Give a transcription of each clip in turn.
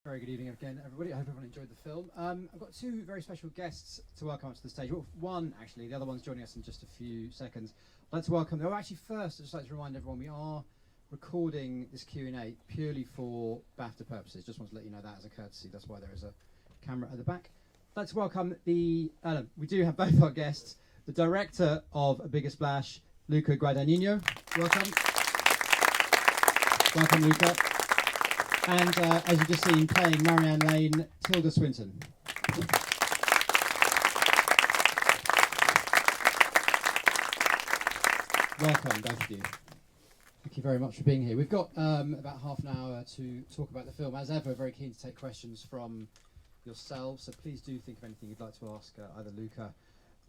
Very good evening again, everybody. I hope everyone enjoyed the film. I've got two very special guests to welcome onto the stage. Well, one, actually, the other one's joining us in just a few seconds. I'd like to welcome them. Oh, actually, first, I'd just like to remind everyone we are recording this Q&A purely for BAFTA purposes. Just want to let you know that as a courtesy. That's why there is a camera at the back. I'd like to welcome we do have both our guests, the director of A Bigger Splash, Luca Guadagnino. Welcome. Welcome, Luca. And as you've just seen, playing Marianne Lane, Tilda Swinton. Welcome, both of you. Thank you very much for being here. We've got about half an hour to talk about the film. As ever, very keen to take questions from yourselves, so please do think of anything you'd like to ask either Luca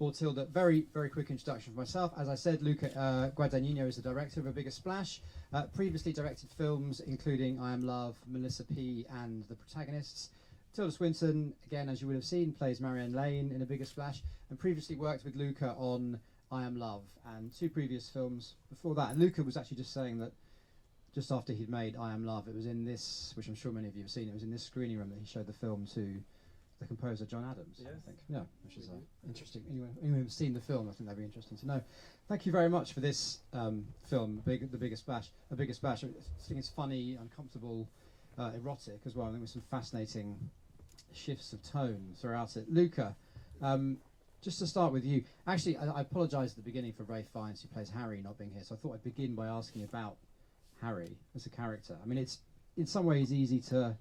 or Tilda. Very, very quick introduction for myself. As I said, Luca Guadagnino is the director of A Bigger Splash. Previously directed films including I Am Love, Melissa P and The Protagonists. Tilda Swinton, again, as you would have seen, plays Marianne Lane in A Bigger Splash, and previously worked with Luca on I Am Love and two previous films before that. And Luca was actually just saying that just after he'd made I Am Love, it was in this, which I'm sure many of you have seen, it was in this screening room that he showed the film to the composer John Adams, yes. I think. Yeah, which is interesting. Anyone who's seen the film, I think that'd be interesting to know. Thank you very much for this film, The Bigger Splash. A Bigger Splash. I think it's funny, uncomfortable, erotic as well. I think with some fascinating shifts of tone throughout it. Luca, just to start with you. Actually, I apologise at the beginning for Ray Fiennes, who plays Harry, not being here. So I thought I'd begin by asking about Harry as a character. I mean, it's in some ways easy to.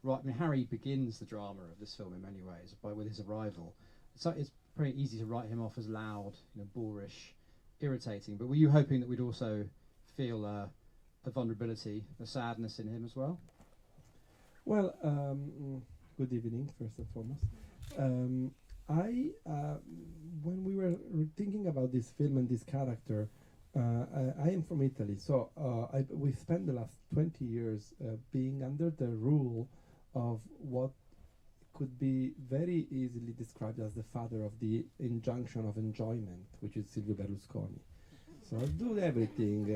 Right, I mean, Harry begins the drama of this film in many ways with his arrival. So it's pretty easy to write him off as loud, boorish, irritating. But were you hoping that we'd also feel a vulnerability, a sadness in him as well? Well, good evening, first and foremost. When we were thinking about this film and this character, I am from Italy, so we spent the last 20 years being under the rule of what could be very easily described as the father of the injunction of enjoyment, which is Silvio Berlusconi. So do everything,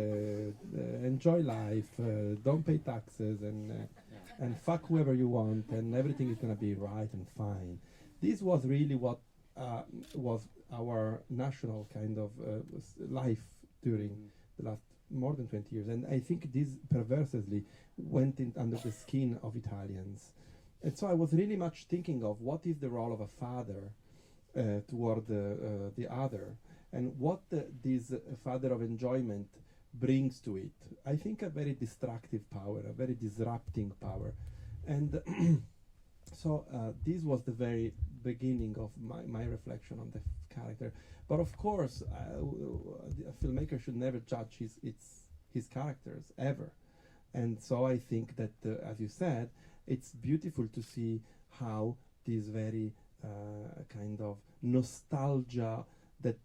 enjoy life, don't pay taxes, and fuck whoever you want, and everything is going to be right and fine. This was really what was our national kind of life during the last more than 20 years. And I think this perversely went in under the skin of Italians. And so I was really much thinking of what is the role of a father toward the other, and what this father of enjoyment brings to it. I think a very destructive power, a very disrupting power. And so this was the very beginning of my reflection on the character. But of course, a filmmaker should never judge his characters, ever. And so I think that, as you said, it's beautiful to see how this very kind of nostalgia that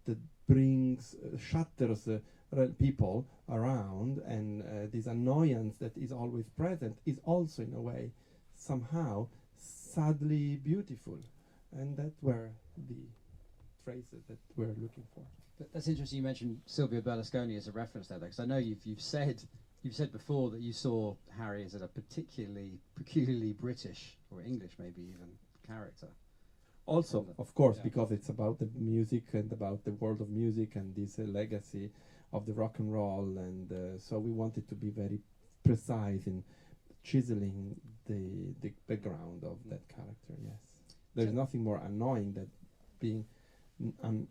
brings, shatters people around, and this annoyance that is always present is also, in a way, somehow sadly beautiful. And that were the phrases that we're looking for. That's interesting. You mentioned Silvio Berlusconi as a reference there, because I know you've said before that you saw Harry as a peculiarly British or English, maybe even, character. Also, of course, because it's about the music and about the world of music and this legacy of the rock and roll, and so we wanted to be very precise in chiseling the background of that character. Yes, there's nothing more annoying than being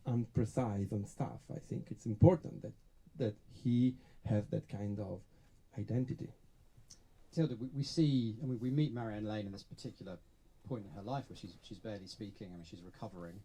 unprecise on stuff. I think it's important that he has that kind of identity. Tilda, we see, I mean, we meet Marianne Lane in this particular point in her life where she's barely speaking. I mean, she's recovering.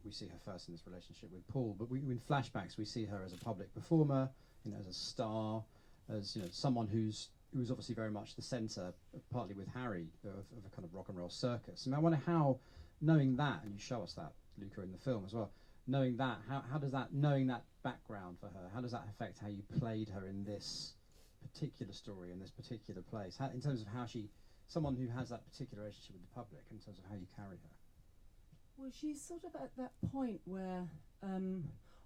We see her first in this relationship with Paul, but in flashbacks we see her as a public performer, as a star, as someone who's obviously very much the centre, partly with Harry, of a kind of rock and roll circus. And I wonder how, knowing that, and you show us that, Luca, in the film as well, knowing that, how does that, knowing that background for her, how does that affect how you played her in this particular story, in this particular place, in terms of how someone who has that particular relationship with the public, in terms of how you carry her? Well, she's sort of at that point where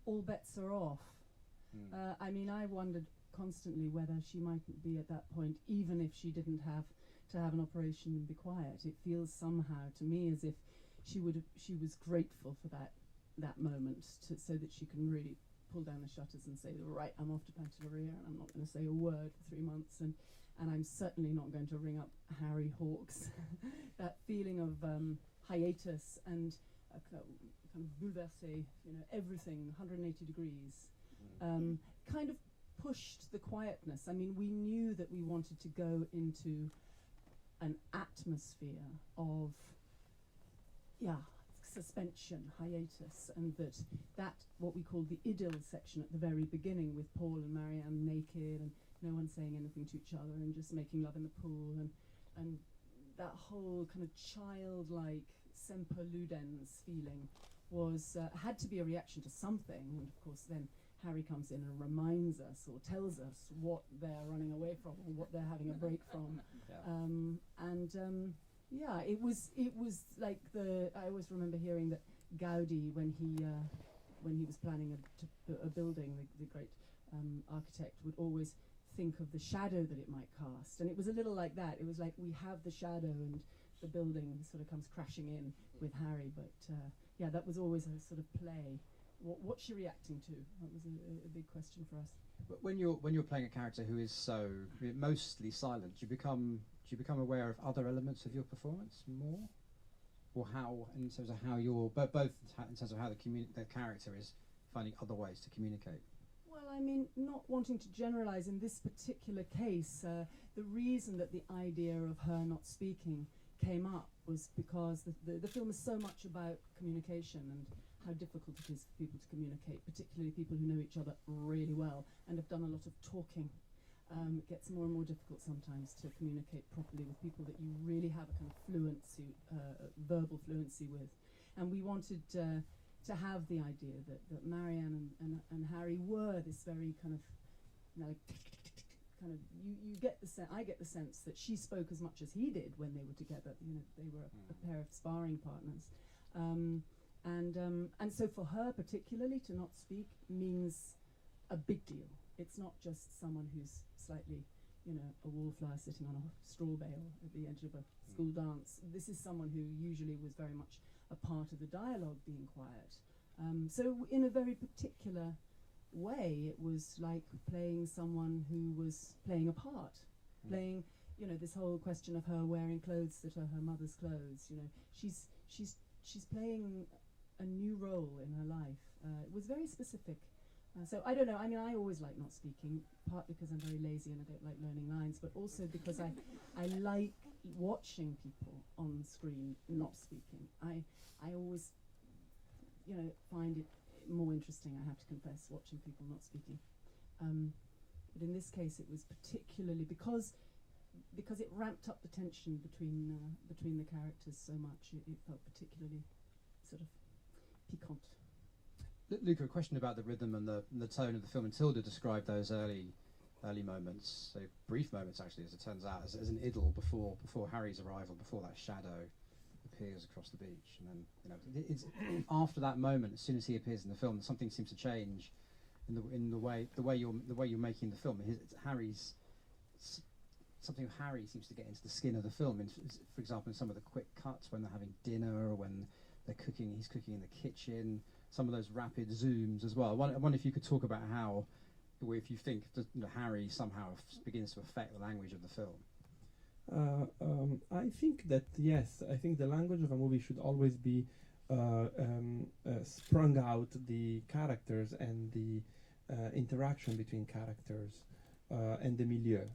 all bets are off. I mean, I wondered constantly whether she mightn't be at that point, even if she didn't have to have an operation and be quiet. It feels somehow to me as if she was grateful for that moment, so that she can really pull down the shutters and say, right, I'm off to Pantelleria, and I'm not going to say a word for 3 months, and I'm certainly not going to ring up Harry Hawks. That feeling of hiatus and kind of bouleversé, everything 180 degrees, kind of pushed the quietness. I mean, we knew that we wanted to go into an atmosphere of, suspension, hiatus, and that what we call the idyll section at the very beginning, with Paul and Marianne naked and no one saying anything to each other and just making love in the pool, and that whole kind of childlike semper ludens feeling was had to be a reaction to something. And of course then Harry comes in and reminds us or tells us what they're running away from or what they're having a break from. It was like I always remember hearing that Gaudi, when he was planning a building, the great architect would always think of the shadow that it might cast, and it was a little like that. It was like we have the shadow and the building sort of comes crashing in with Harry, but that was always a sort of play. What's she reacting to? That was a big question for us. But when you're playing a character who is so mostly silent, do you become aware of other elements of your performance more, or how in terms of how you're both in terms of how the character is finding other ways to communicate? Well, I mean, not wanting to generalize in this particular case, the reason that the idea of her not speaking came up was because the film is so much about communication and how difficult it is for people to communicate, particularly people who know each other really well and have done a lot of talking. It gets more and more difficult sometimes to communicate properly with people that you really have a kind of fluency, verbal fluency with. And we wanted to have the idea that Marianne and Harry were this very kind of, you get the I get the sense that she spoke as much as he did when they were together. They were a pair of sparring partners. And so for her particularly to not speak means a big deal. It's not just someone who's slightly, a wallflower sitting on a straw bale at the edge of a school dance. This is someone who usually was very much a part of the dialogue, being quiet. So in a very particular way, it was like playing someone who was playing a part, playing, this whole question of her wearing clothes that are her mother's clothes. She's playing a new role in her life. It was very specific. So I don't know, I mean, I always like not speaking, partly because I'm very lazy and I don't like learning lines, but also because I like watching people on screen not speaking. I always, find it more interesting, I have to confess, watching people not speaking. But in this case it was particularly because it ramped up the tension between the characters so much, it felt particularly sort of piquant. Luca, a question about the rhythm and the tone of the film. And Tilda described those early moments, so brief moments actually, as it turns out, as an idyll before Harry's arrival, before that shadow appears across the beach, and then it's after that moment, as soon as he appears in the film, something seems to change in the way you're making the film. Harry's something of Harry seems to get into the skin of the film. For example, in some of the quick cuts when they're having dinner, or when they're cooking, he's cooking in the kitchen. Some of those rapid zooms as well. I wonder if you could talk about how, if you think that Harry somehow begins to affect the language of the film. I think that yes. I think the language of a movie should always be sprung out the characters and the interaction between characters and the milieu.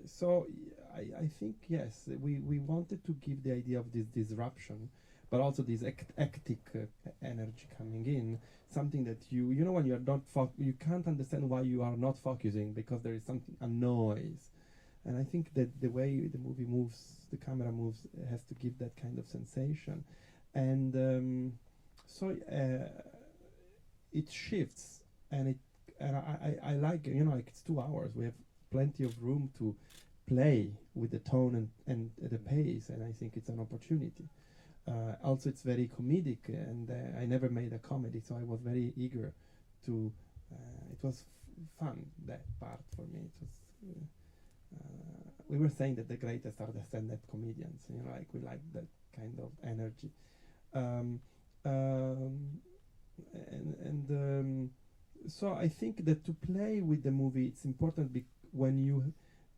So I think yes, we wanted to give the idea of this disruption, but also this ectic energy coming in, something that when you're not you can't understand why you are not focusing, because there is a noise. And I think that the way the movie moves, the camera moves, has to give that kind of sensation. And so it shifts, and I like, like it's 2 hours. We have plenty of room to play with the tone and the pace, and I think it's an opportunity. Also, it's very comedic, and I never made a comedy, so I was very eager to. It was fun, that part for me. It was We were saying that the greatest are the stand-up comedians. Like we like that kind of energy. Um, um, so I think that to play with the movie, it's important when you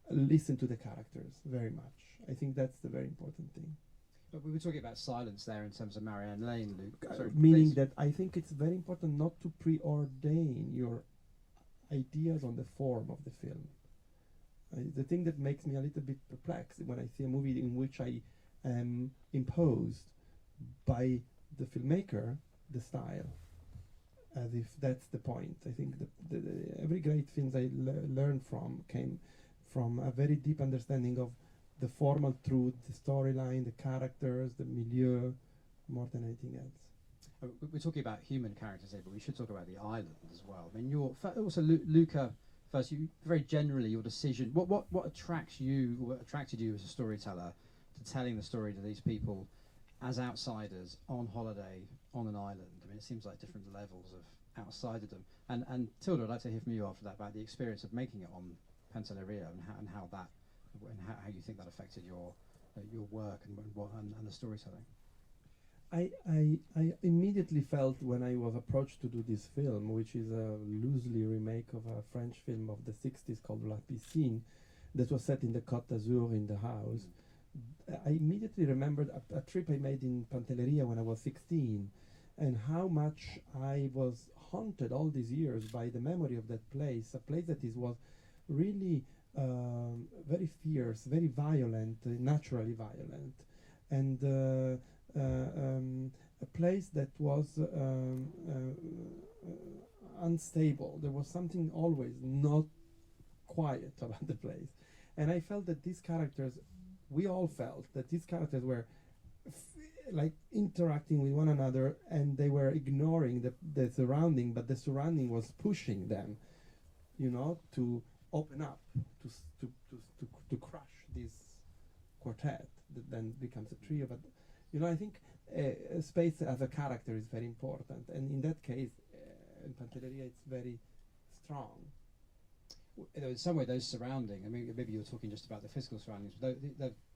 listen to the characters very much. I think that's the very important thing. But we were talking about silence there in terms of Marianne Lane, Luke. Sorry, Meaning please. that I think it's very important not to preordain your ideas on the form of the film. The thing that makes me a little bit perplexed when I see a movie in which I am imposed by the filmmaker, the style, as if that's the point. I think every great films I learned from came from a very deep understanding of the formal truth, the storyline, the characters, the milieu, more than anything else. We're talking about human characters here, but we should talk about the island as well. I mean, also Luca. First, you very generally your decision. What attracts you? What attracted you as a storyteller to telling the story to these people as outsiders on holiday on an island? I mean, it seems like different levels of outsiderdom. And Tilda, I'd like to hear from you after that about the experience of making it on Pantelleria and how you think that affected your work and the storytelling. I immediately felt when I was approached to do this film, which is a loosely remake of a French film of the 60s called La Piscine, that was set in the Côte d'Azur in the house. I immediately remembered a trip I made in Pantelleria when I was 16, and how much I was haunted all these years by the memory of that place, a place that was really very fierce, very violent, naturally violent, and a place that was unstable. There was something always not quiet about the place. And I felt that these characters, we all felt that these characters were like interacting with one another, and they were ignoring the surrounding, but the surrounding was pushing them, to open up, to crush this quartet that then becomes a trio. But I think space as a character is very important, and in that case, in Pantelleria, it's very strong. In some way, those surrounding. I mean, maybe you were talking just about the physical surroundings, but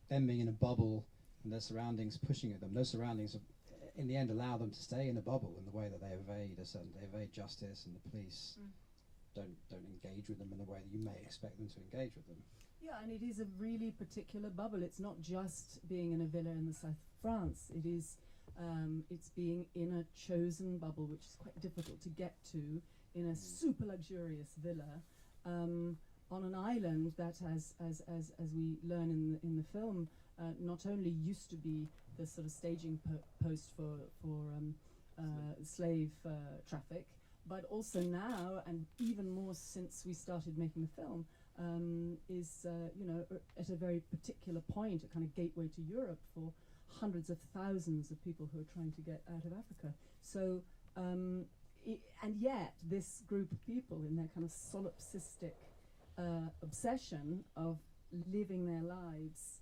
them being in a bubble and their surroundings pushing at them. Those surroundings, in the end, allow them to stay in a bubble in the way that they evade justice, and the police don't engage with them in the way that you may expect them to engage with them. Yeah, and it is a really particular bubble. It's not just being in a villa in the south of France. It is, it's being in a chosen bubble, which is quite difficult to get to, in a super luxurious villa, on an island that, as we learn in the film, not only used to be the sort of staging post for slave traffic, but also now, and even more since we started making the film, is at a very particular point, a kind of gateway to Europe for hundreds of thousands of people who are trying to get out of Africa. So, and yet this group of people, in their kind of solipsistic obsession of living their lives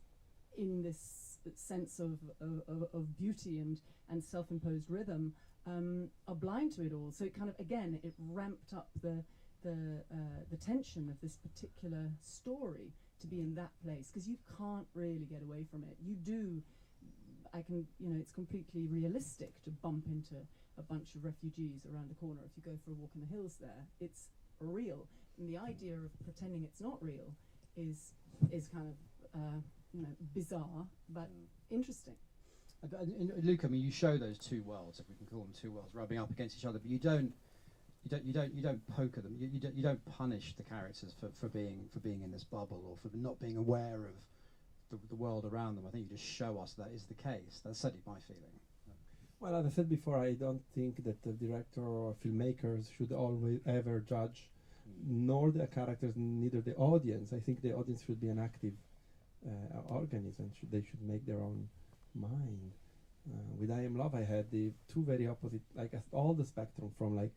in this sense of beauty and self-imposed rhythm, are blind to it all. So it kind of, again, it ramped up the tension of this particular story to be in that place, because you can't really get away from it. You do, it's completely realistic to bump into a bunch of refugees around the corner if you go for a walk in the hills there. It's real. And the idea of pretending it's not real is kind of, bizarre, but interesting. Luca, I mean, you show those two worlds, if we can call them two worlds, rubbing up against each other, but you don't poke at them. You don't punish the characters for being in this bubble, or for not being aware of the world around them. I think you just show us that is the case. That's certainly my feeling. Well, as I said before, I don't think that the director or filmmakers should always ever judge, nor the characters, neither the audience. I think the audience should be an active organism. They should make their own mind. With I Am Love, I had the two very opposite, like all the spectrum from like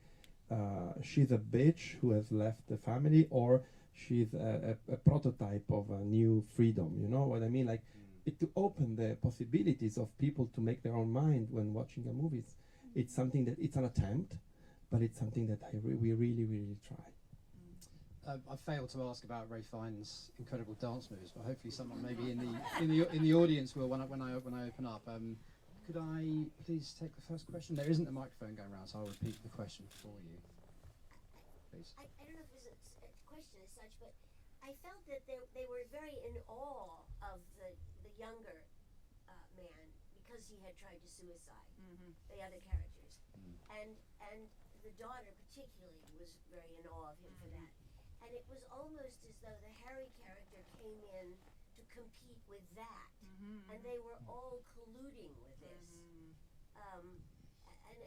she's a bitch who has left the family, or she's a prototype of a new freedom. You know what I mean? Like to open the possibilities of people to make their own mind when watching a movie. It's something that it's an attempt, but it's something that we really, really try. I failed to ask about Ray Fiennes' incredible dance moves, but hopefully someone maybe in the audience will when I open up. Could I please take the first question? There isn't a microphone going around, so I'll repeat the question for you. Please. I don't know if it was a question as such, but I felt that they were very in awe of the younger man because he had tried to suicide. The other characters, and the daughter particularly was very in awe of him for that. And it was almost as though the Harry character came in to compete with that, and they were all colluding with this.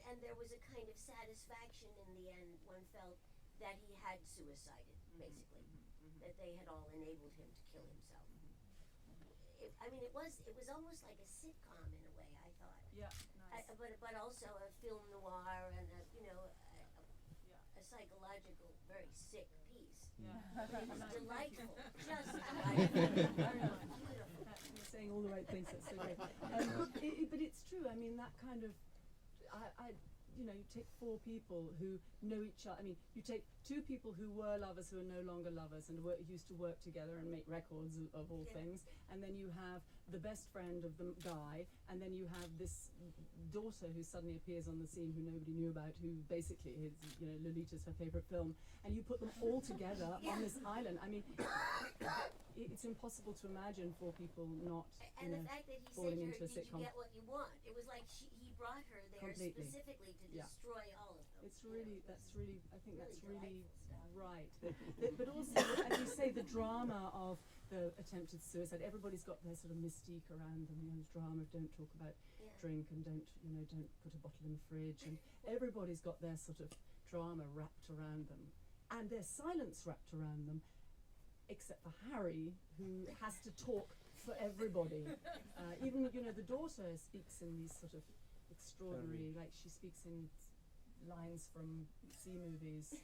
And there was a kind of satisfaction in the end. One felt that he had suicided, basically, that they had all enabled him to kill himself. It was almost like a sitcom in a way. I thought. Yeah, nice. But also a film noir and a psychological, very sick piece. Yeah. It was delightful, just delightful. You're saying all the right things. That's so great. But it's true. I mean, that kind of, you take 4 people who know each other. I mean, you take 2 people who were lovers who are no longer lovers and used to work together and make records of all things, and then you have the best friend of the guy, and then you have this daughter who suddenly appears on the scene who nobody knew about, who basically is, Lolita's her favorite film, and you put them all together on this island. I mean, it's impossible to imagine 4 people not and the fact that he said falling to her, into a "Did sitcom. you get what you want?" It was like he brought her there Completely. specifically to destroy all of them. It's really, I think that's really delightful stuff. right. But also, as you say, the drama of the attempted suicide. Everybody's got their sort of mystique around them. There's drama of don't talk about drink and don't put a bottle in the fridge. And everybody's got their sort of drama wrapped around them, and their silence wrapped around them, except for Harry, who has to talk for everybody. Even the daughter speaks in these sort of extraordinary, like she speaks in lines from sea movies.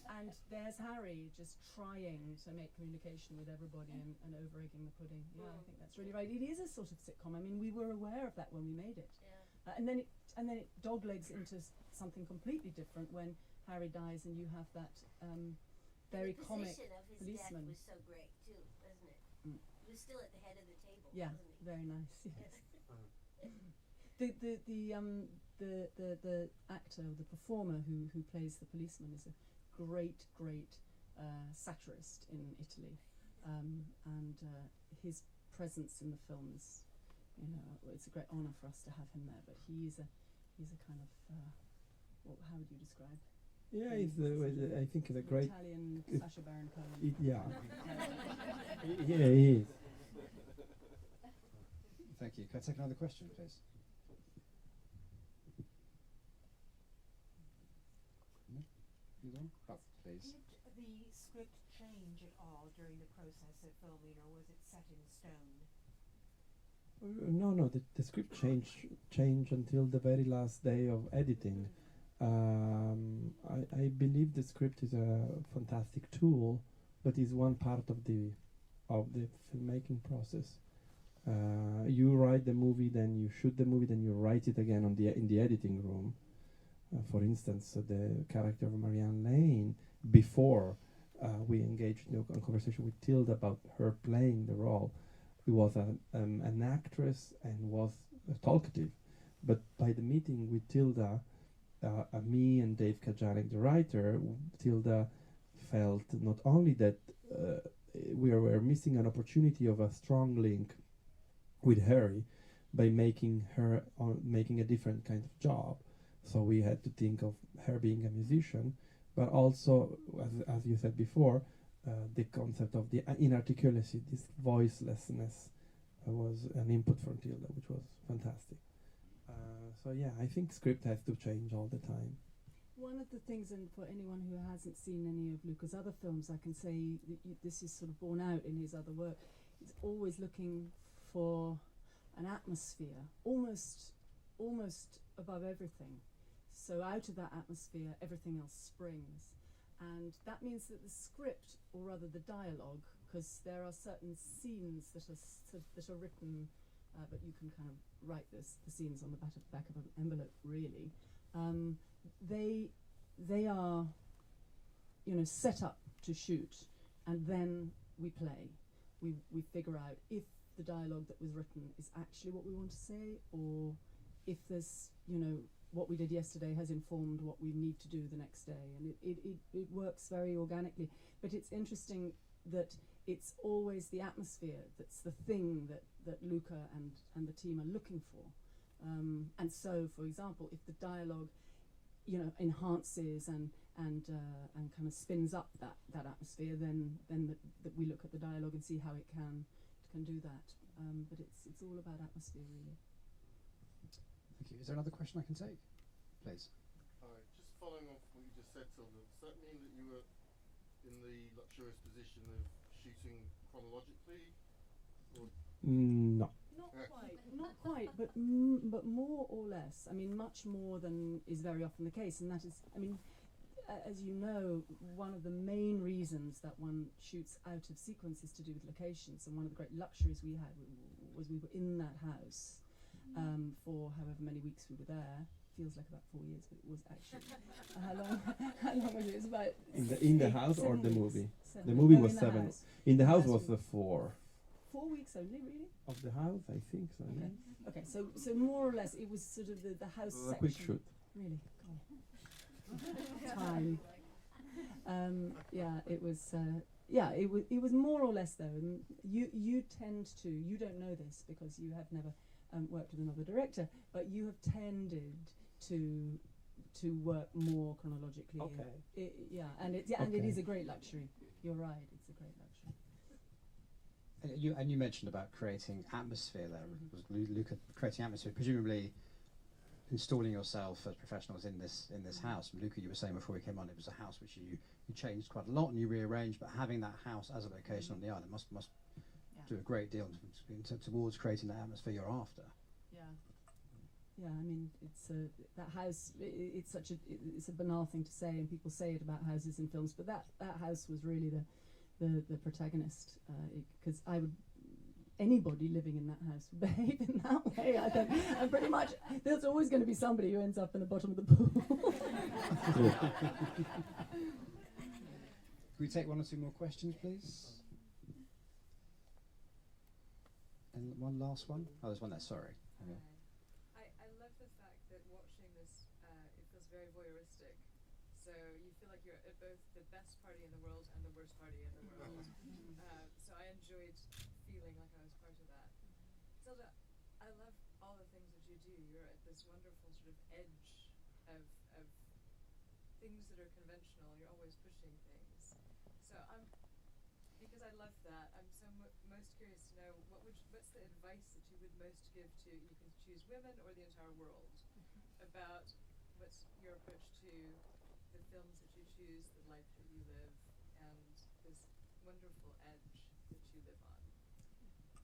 And there's Harry just trying to make communication with everybody and over-egging the pudding. Yeah, I think that's really right. It is a sort of sitcom. I mean, we were aware of that when we made it. Yeah. And then it doglegs into something completely different when Harry dies and you have that very the comic position of his policeman. death was so great too, wasn't it? He was still at the head of the table, Yeah, wasn't he? very nice. Yes. Yes. The actor, the performer who plays the policeman is a great satirist in Italy, and his presence in the film is, it's a great honour for us to have him there. But he's a kind of how would you describe? Yeah, I think he's a great Italian Sacha Baron Cohen. yeah. Yeah, he is. Thank you. Can I take another question, please? No? You on? Oh, please. Did the script change at all during the process of filming, or was it set in stone? No, the script changed until the very last day of editing. I believe the script is a fantastic tool, but is one part of the filmmaking process. You write the movie, then you shoot the movie, then you write it again in the editing room. For instance, the character of Marianne Lane, before we engaged in a conversation with Tilda about her playing the role, she was an actress and was talkative. But by the meeting with Tilda, me and Dave Kajanek, the writer, Tilda felt not only that we were missing an opportunity of a strong link with Harry by making a different kind of job. So we had to think of her being a musician, but also, as you said before, the concept of the inarticulacy, this voicelessness, was an input from Tilda, which was fantastic. So yeah, I think script has to change all the time. One of the things, and for anyone who hasn't seen any of Luca's other films, I can say that this is sort of borne out in his other work. He's always looking for an atmosphere, almost above everything. So out of that atmosphere, everything else springs. And that means that the script, or rather the dialogue, because there are certain scenes that are written, but you can kind of write the scenes on the back of an envelope, really. They are, set up to shoot, and then we play. We figure out if the dialogue that was written is actually what we want to say, or if there's, what we did yesterday has informed what we need to do the next day, and it works very organically. But it's interesting that it's always the atmosphere that's the thing that Luca and the team are looking for. And so, for example, if the dialogue, enhances and kind of spins up that atmosphere, then that we look at the dialogue and see how it can do that. But it's all about atmosphere, really. Thank you. Is there another question I can take, please? Just following off what you just said, Tilda, does that mean that you were in the luxurious position of shooting chronologically? Or No. Not quite, but more or less. I mean, much more than is very often the case, and that is, as you know, one of the main reasons that one shoots out of sequence is to do with locations, and one of the great luxuries we had was we were in that house for however many weeks we were there. Feels like about 4 years, but it was actually how long was it? It was about in the house or the weeks. movie? 7 The movie no, was in 7. house. In the house House was we- the 4 4 weeks only, really. of the house. I think so. Okay. Yeah. Okay, so more or less it was sort of the house A section. quick shoot. Really? God. Time. It was. It was more or less though. And you tend to. You don't know this because you have never worked with another director, but you have tended to work more chronologically. Okay. And it Okay. is a great luxury. You're right. It's a great luxury. You mentioned about creating atmosphere there. Mhm. Was Luca creating atmosphere? Presumably installing yourself as professionals in this house. Luca, you were saying before we came on, it was a house which you changed quite a lot and you rearranged, but having that house as a location on the island must do a great deal towards creating that atmosphere you're after. Yeah, I mean, it's that house. It's it's a banal thing to say, and people say it about houses in films, but that house was really the protagonist, because anybody living in that house would behave in that way. I think, and pretty much there's always going to be somebody who ends up in the bottom of the pool. Can we take one or two more questions, please? And one last one. Oh, there's one there. Sorry. Okay. I love the fact that watching this, it feels very voyeuristic. So you feel like you're at both the best party in the world and the worst party in the world. So I enjoyed feeling like I was part of that. Tilda, I love all the things that you do. You're at this wonderful sort of edge of things that are conventional. You're always pushing things. So because I love that, I'm so most curious to know what's the advice that you would most give to, you can choose women or the entire world, about what's your approach to the films that you choose, the life that you live, and this wonderful edge that you live on.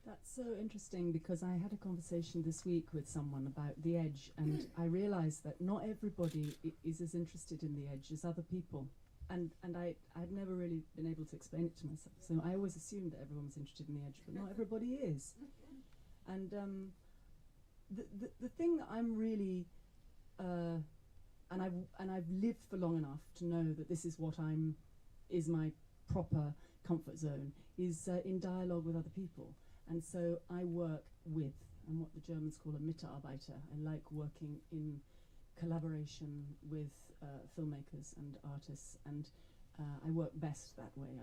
That's so interesting, because I had a conversation this week with someone about the edge, and I realised that not everybody is as interested in the edge as other people. And I'd never really been able to explain it to myself. So I always assumed that everyone was interested in the edge, but not everybody is. And the thing that I'm really, and I've lived for long enough to know that this is what is my proper comfort zone, is in dialogue with other people. And so I work with, and what the Germans call a Mitarbeiter. I like working in collaboration with filmmakers and artists, and I work best that way.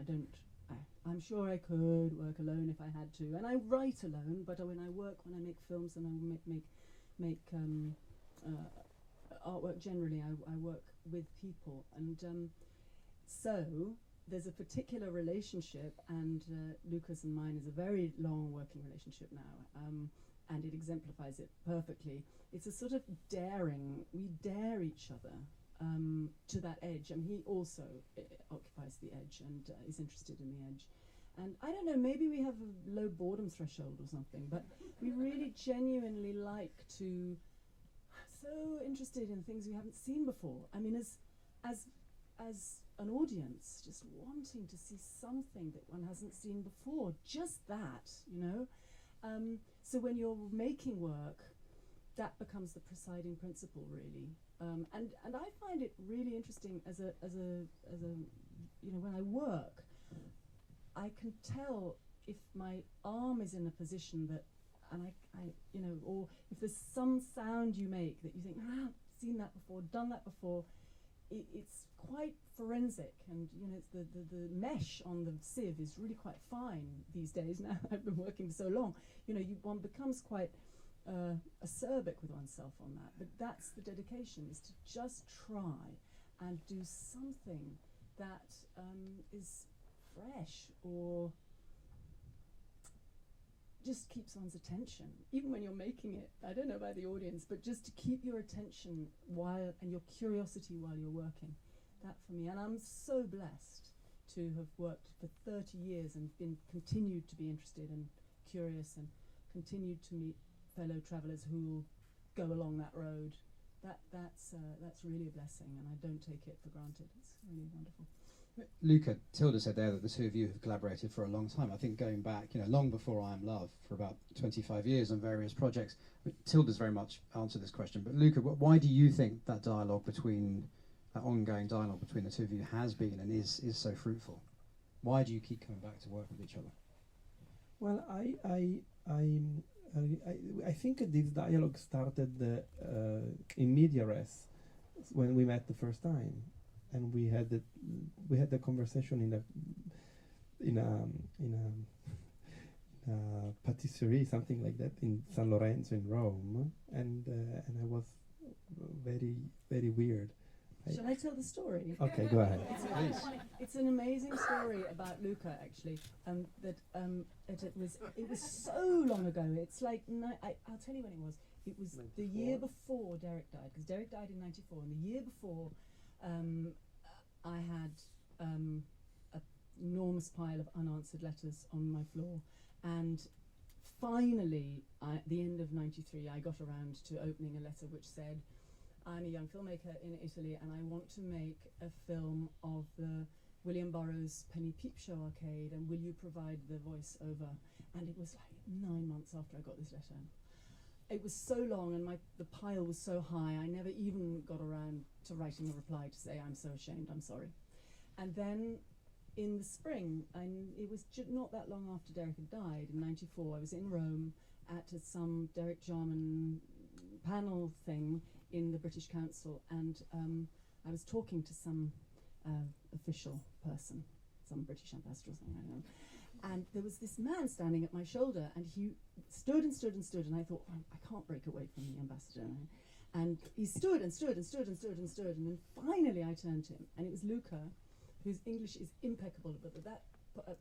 I'm sure I could work alone if I had to, and I write alone, but when I make films and I make artwork generally, I work with people. And so there's a particular relationship, and Luca's and mine is a very long working relationship now, and it exemplifies it perfectly. It's a sort of daring. We dare each other to that edge, and he also occupies the edge and is interested in the edge. And I don't know, maybe we have a low boredom threshold or something, but we really genuinely like to, so interested in things we haven't seen before. I mean, as an audience, just wanting to see something that one hasn't seen before, just that, So when you're making work, that becomes the presiding principle, really. And I find it really interesting as a when I work, I can tell if my arm is in a position that, and or if there's some sound you make that you think, I've seen that before, done that before. It's quite forensic, and it's the mesh on the sieve is really quite fine these days. Now I've been working for so long, one becomes quite acerbic with oneself on that. But that's the dedication, is to just try and do something that is fresh or just keeps one's attention, even when you're making it. I don't know about the audience, but just to keep your attention and your curiosity while you're working. That for me, and I'm so blessed to have worked for 30 years and continued to be interested and curious, and continued to meet fellow travellers who will go along that road. That's really a blessing, and I don't take it for granted. It's really wonderful. Luca, Tilda said there that the two of you have collaborated for a long time. I think going back, long before I Am Love, for about 25 years on various projects. But Tilda's very much answered this question. But Luca, why do you think that ongoing dialogue between the two of you has been and is so fruitful? Why do you keep coming back to work with each other? Well, I think this dialogue started in media res when we met the first time. And we had the conversation in a patisserie, something like that, in San Lorenzo in Rome, and I was very, very weird. Shall I tell the story? Okay, go ahead. It's an amazing story about Luca, actually. It was so long ago. It's like I'll tell you when it was. It was 94? The year before Derek died, because Derek died in '94, and the year before. I had an enormous pile of unanswered letters on my floor, and finally, at the end of '93, I got around to opening a letter which said, I'm a young filmmaker in Italy, and I want to make a film of the William Burroughs Penny Peep Show arcade, and will you provide the voice-over? And it was like 9 months after I got this letter. It was so long, and the pile was so high, I never even got around to writing a reply to say, I'm so ashamed, I'm sorry. And then in the spring, it was not that long after Derek had died, in '94, I was in Rome at some Derek Jarman panel thing in the British Council, and I was talking to some official person, some British ambassador or something, I don't know. And there was this man standing at my shoulder, and he stood and stood and stood, and I thought, I can't break away from the ambassador. And he stood and stood and stood and stood and stood, and then finally I turned to him, and it was Luca, whose English is impeccable, but at that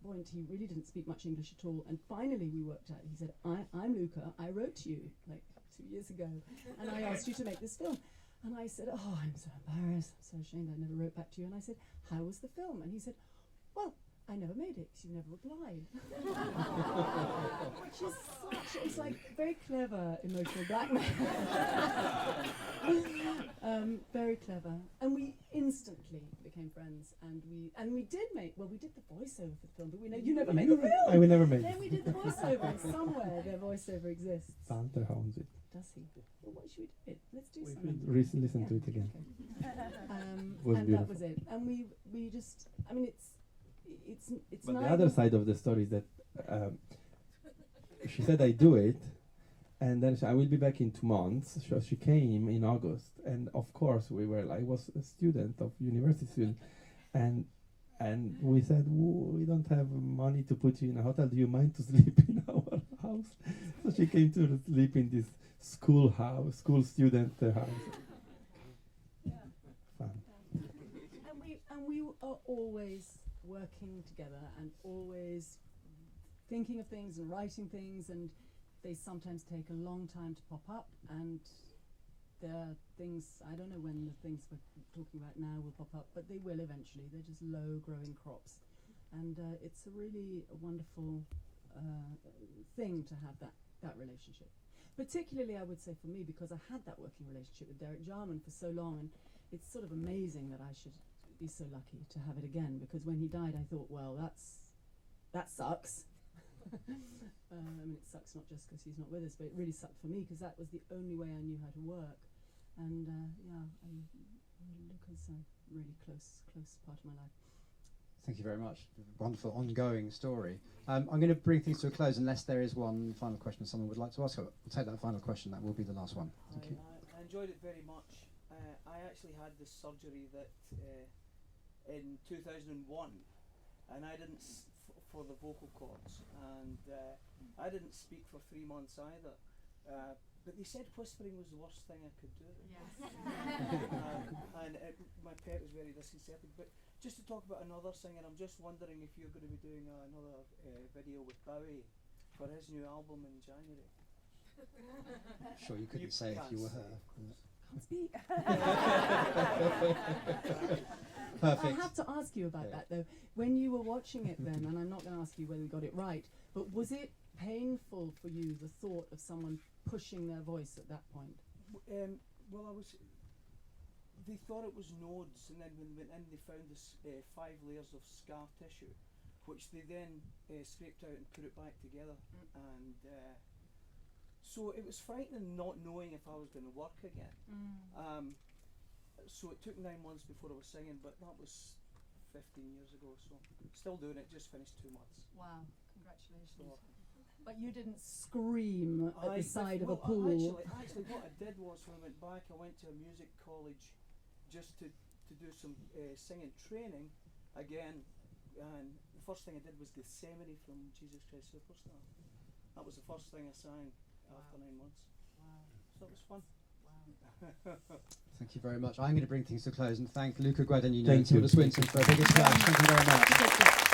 point he really didn't speak much English at all, and finally we worked out. He said, I'm Luca, I wrote to you like 2 years ago, and I asked you to make this film. And I said, oh, I'm so embarrassed, I'm so ashamed I never wrote back to you. And I said, how was the film? And he said, well, I never made it because you never replied. Which is it's like very clever emotional blackmail. Very clever. And we instantly became friends, and we did the voiceover for the film, but we know you never made the film. We never made Then it. we did the voiceover, and somewhere their voiceover exists. Walter owns it. Does he? Well, what should we do? Let's do We something. should listen to it again. Okay. And that was it. And we just, I mean, it's But the neither. other side of the story is that she said I do it, and then I will be back in 2 months. So she came in August, and of course I was a student of university student, and we said, we don't have money to put you in a hotel. Do you mind to sleep in our house? So she came to sleep in this school student house. Yeah. Fun. And we are always working together and always thinking of things and writing things, and they sometimes take a long time to pop up, and there are things, I don't know when the things we're talking about now will pop up, but they will eventually. They're just low growing crops, and it's a really wonderful thing to have that relationship. Particularly, I would say, for me, because I had that working relationship with Derek Jarman for so long, and it's sort of amazing that I should be so lucky to have it again, because when he died I thought, well, that sucks. I mean, it sucks not just because he's not with us, but it really sucked for me, because that was the only way I knew how to work. And Luca's a really close part of my life. Thank you very much. Wonderful ongoing story. I'm going to bring things to a close unless there is one final question someone would like to ask. We'll take that final question. That will be the last one. Thank you. I enjoyed it very much. I actually had this surgery that in 2001, and I didn't for the vocal cords, and I didn't speak for 3 months either. But they said whispering was the worst thing I could do. Yes. And my pet was very disconcerting. But just to talk about another singer, I'm just wondering if you're going to be doing another video with Bowie for his new album in January. Sure, you couldn't say if you were her. Can't speak. Perfect. I have to ask you about that though. When you were watching it then, and I'm not going to ask you whether you got it right, but was it painful for you, the thought of someone pushing their voice at that point? Well, they thought it was nodes, and then when they went in, they found this 5 layers of scar tissue, which they then scraped out and put it back together. And so it was frightening not knowing if I was going to work again. So it took 9 months before I was singing, but that was 15 years ago, so still doing it, just finished 2 months. Wow, congratulations. So, but you didn't scream at the side of a well, pool. Actually, what I did was when I went back, I went to a music college just to do some singing training again, and the first thing I did was Gethsemane from Jesus Christ Superstar. That was the first thing I sang after 9 months. Wow. So it was fun. Wow. Thank you very much. I'm going to bring things to a close and thank Luca Guadagnino Thank and Tilda you. Swinton for a big splash. Thank you very much.